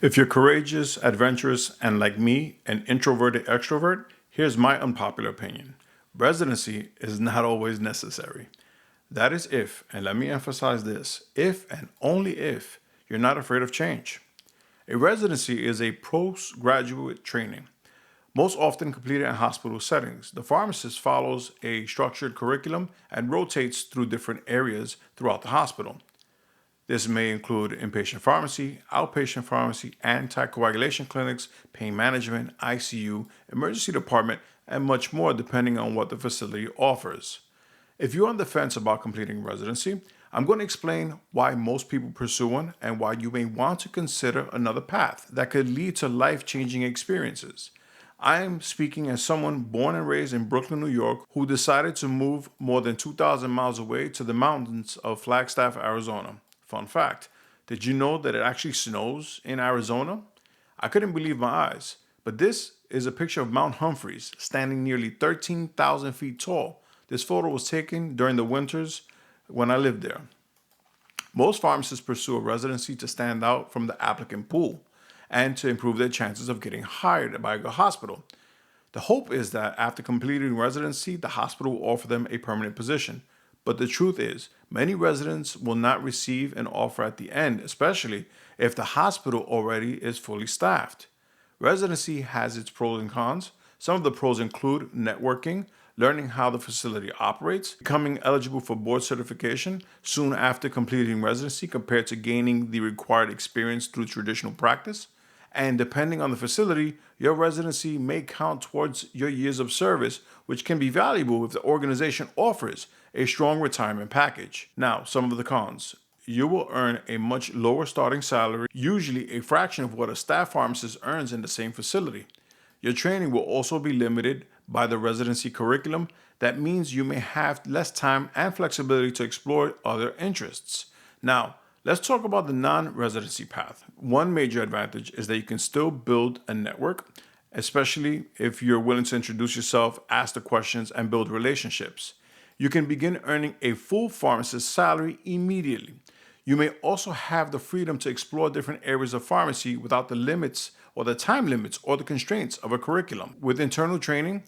If you're courageous, adventurous, and like me, an introverted extrovert, here's my unpopular opinion. Residency is not always necessary. That is if, and let me emphasize this, if and only if you're not afraid of change. A residency is a postgraduate training, most often completed in hospital settings. The pharmacist follows a structured curriculum and rotates through different areas throughout the hospital. This may include inpatient pharmacy, outpatient pharmacy, anticoagulation clinics, pain management, ICU, emergency department, and much more depending on what the facility offers. If you're on the fence about completing residency, I'm going to explain why most people pursue one and why you may want to consider another path that could lead to life-changing experiences. I am speaking as someone born and raised in Brooklyn, New York, who decided to move more than 2,000 miles away to the mountains of Flagstaff, Arizona. Fun fact, did you know that it actually snows in Arizona? I couldn't believe my eyes, but this is a picture of Mount Humphreys, standing nearly 13,000 feet tall. This photo was taken during the winters when I lived there. Most pharmacists pursue a residency to stand out from the applicant pool and to improve their chances of getting hired by a hospital. The hope is that after completing residency, the hospital will offer them a permanent position. But the truth is, many residents will not receive an offer at the end, especially if the hospital already is fully staffed. Residency has its pros and cons. Some of the pros include networking, learning how the facility operates, becoming eligible for board certification soon after completing residency compared to gaining the required experience through traditional practice. And depending on the facility, your residency may count towards your years of service, which can be valuable if the organization offers a strong retirement package. Now, some of the cons. You will earn a much lower starting salary, usually a fraction of what a staff pharmacist earns in the same facility. Your training will also be limited by the residency curriculum. That means you may have less time and flexibility to explore other interests. Now, let's talk about the non-residency path. One major advantage is that you can still build a network, especially if you're willing to introduce yourself, ask the questions, and build relationships. You can begin earning a full pharmacist salary immediately. You may also have the freedom to explore different areas of pharmacy without the limits or the time limits or the constraints of a curriculum. With internal training,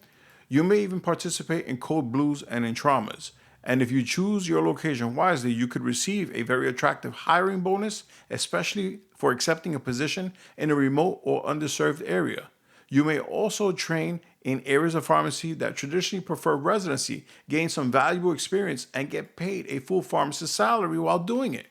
you may even participate in code blues and in traumas. And if you choose your location wisely, you could receive a very attractive hiring bonus, especially for accepting a position in a remote or underserved area. You may also train in areas of pharmacy that traditionally prefer residency, gain some valuable experience, and get paid a full pharmacist salary while doing it.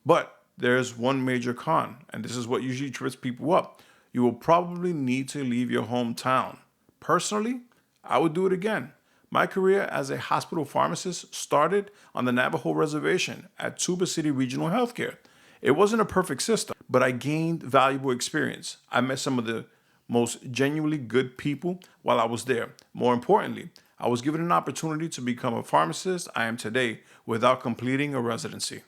But there's one major con, and this is what usually trips people up. You will probably need to leave your hometown. Personally, I would do it again. My career as a hospital pharmacist started on the Navajo Reservation at Tuba City Regional Healthcare. It wasn't a perfect system, but I gained valuable experience. I met some of the most genuinely good people while I was there. More importantly, I was given an opportunity to become a pharmacist I am today without completing a residency.